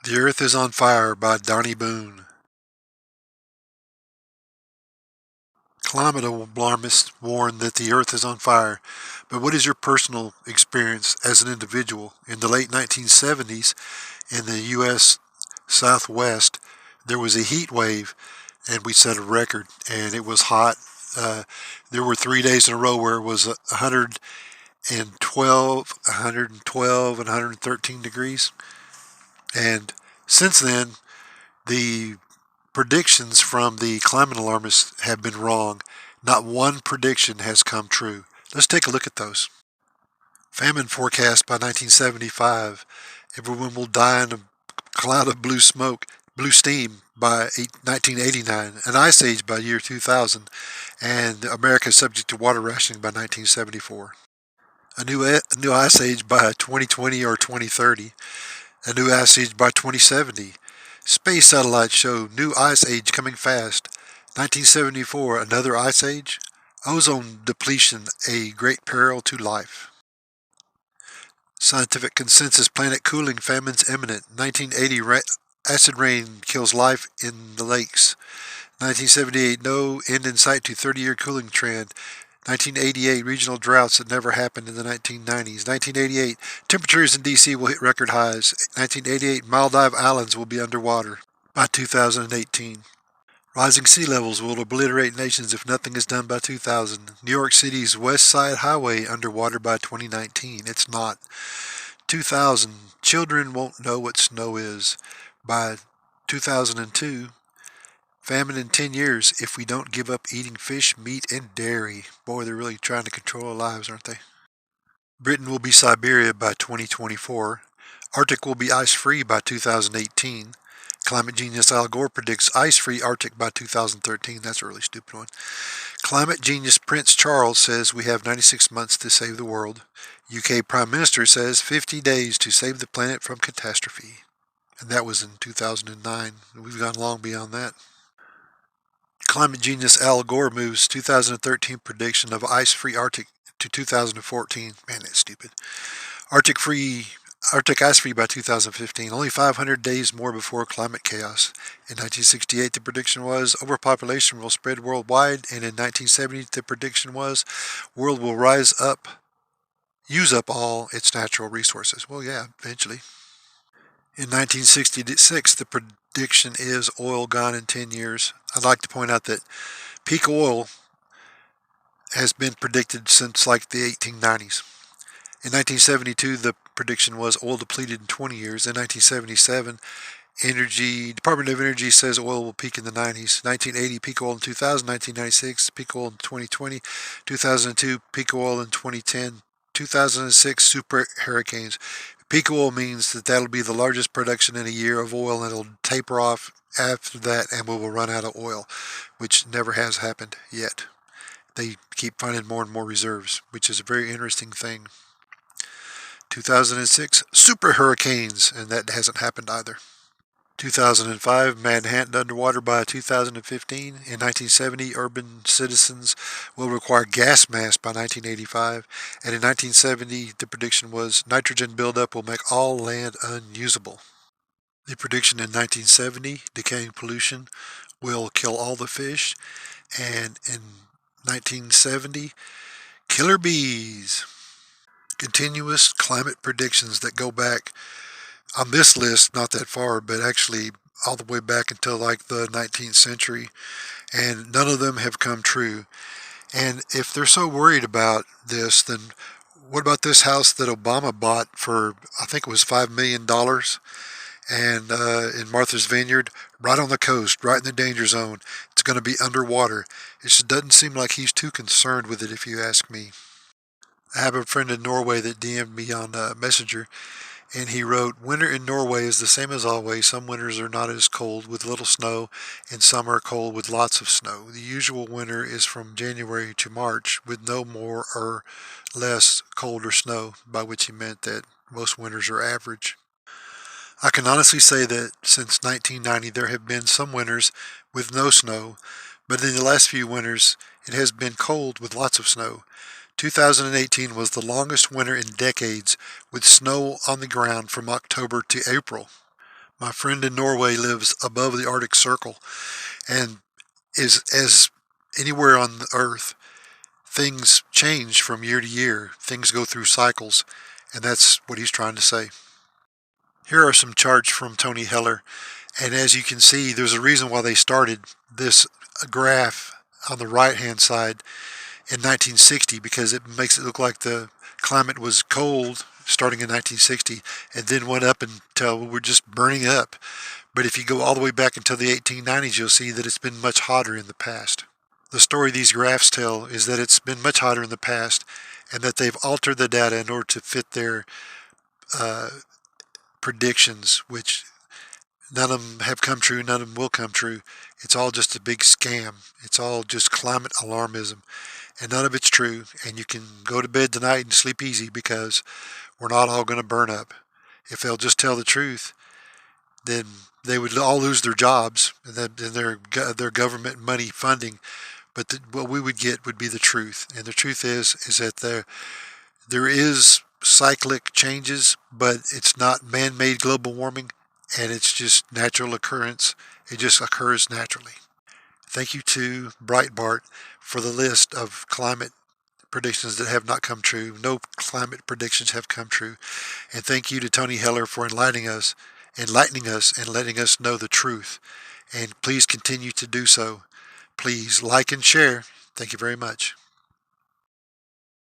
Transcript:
The Earth is on Fire by Donnie Boone. Climate alarmists warn that the Earth is on fire, but what is your personal experience as an individual? In the late 1970s, in the U.S. Southwest, there was a heat wave, and we set a record, and it was hot. Uh, there were 3 days in a row where it was 112, and 113 degrees. And since then, the predictions from the climate alarmists have been wrong. Not one prediction has come true. Let's take a look at those. Famine forecast by 1975. Everyone will die in a cloud of blue steam by 1989. An ice age by year 2000. And America is subject to water rationing by 1974. A new ice age by 2020 or 2030. A new ice age by 2070. Space satellites show new ice age coming fast. 1974, another ice age. Ozone depletion, a great peril to life. Scientific consensus, planet cooling, famines imminent. 1980, acid rain kills life in the lakes. 1978, no end in sight to 30-year cooling trend. 1988, regional droughts that never happened in the 1990s. 1988, temperatures in D.C. will hit record highs. 1988, Maldive Islands will be underwater by 2018. Rising sea levels will obliterate nations if nothing is done by 2000. New York City's West Side Highway underwater by 2019. It's not. 2000, children won't know what snow is. By 2002, famine in 10 years if we don't give up eating fish, meat, and dairy. Boy, they're really trying to control our lives, aren't they? Britain will be Siberia by 2024. Arctic will be ice-free by 2018. Climate genius Al Gore predicts ice-free Arctic by 2013. That's a really stupid one. Climate genius Prince Charles says we have 96 months to save the world. UK Prime Minister says 50 days to save the planet from catastrophe. And that was in 2009. We've gone long beyond that. Climate genius Al Gore moves 2013 prediction of ice-free Arctic to 2014. Man, that's stupid. Arctic ice-free by 2015. Only 500 days more before climate chaos. In 1968, the prediction was overpopulation will spread worldwide, and in 1970, the prediction was world will use up all its natural resources. Well, yeah, eventually. In 1966, the prediction is oil gone in 10 years. I'd like to point out that peak oil has been predicted since like the 1890s. In 1972, the prediction was oil depleted in 20 years. In 1977, Department of Energy says oil will peak in the 90s. 1980, peak oil in 2000. 1996, peak oil in 2020. 2002, peak oil in 2010. 2006, super hurricanes. Peak oil means that that'll be the largest production in a year of oil, and it'll taper off after that, and we will run out of oil, which never has happened yet. They keep finding more and more reserves, which is a very interesting thing. 2006, super hurricanes, and that hasn't happened either. 2005, Manhattan underwater by 2015. In 1970, urban citizens will require gas masks by 1985. And in 1970, the prediction was nitrogen buildup will make all land unusable. The prediction in 1970, decaying pollution will kill all the fish. And in 1970, killer bees. Continuous climate predictions that go back on this list, not that far, but actually all the way back until like the 19th century, and none of them have come true. And if they're so worried about this, then what about this house that Obama bought for, I think it was $5 million, and in Martha's Vineyard, right on the coast, right in the danger zone? It's going to be underwater. It just doesn't seem like he's too concerned with it, if you ask me. I have a friend in Norway that DM'd me on Messenger, and he wrote, winter in Norway is the same as always. Some winters are not as cold with little snow, and some are cold with lots of snow. The usual winter is from January to March with no more or less cold or snow, by which he meant that most winters are average. I can honestly say that since 1990 there have been some winters with no snow, but in the last few winters it has been cold with lots of snow. 2018 was the longest winter in decades with snow on the ground from October to April. My friend in Norway lives above the Arctic Circle, and is as anywhere on the Earth, things change from year to year. Things go through cycles, and that's what he's trying to say. Here are some charts from Tony Heller, and as you can see, there's a reason why they started this graph on the right-hand side in 1960, because it makes it look like the climate was cold starting in 1960 and then went up until we're just burning up. But if you go all the way back until the 1890s, you'll see that it's been much hotter in the past. The story these graphs tell is that it's been much hotter in the past, and that they've altered the data in order to fit their uh, predictions, which none of them have come true, none of them will come true. It's all just a big scam. It's all just climate alarmism, and none of it's true. And you can go to bed tonight and sleep easy, because we're not all going to burn up. If they'll just tell the truth, then they would all lose their jobs and their government money funding. But what we would get would be the truth, and the truth is that there is cyclic changes, but it's not man-made global warming, and it's just natural occurrence. It just occurs naturally. Thank you to Breitbart for the list of climate predictions that have not come true. No climate predictions have come true. And thank you to Tony Heller for enlightening us and letting us know the truth. And please continue to do so. Please like and share. Thank you very much.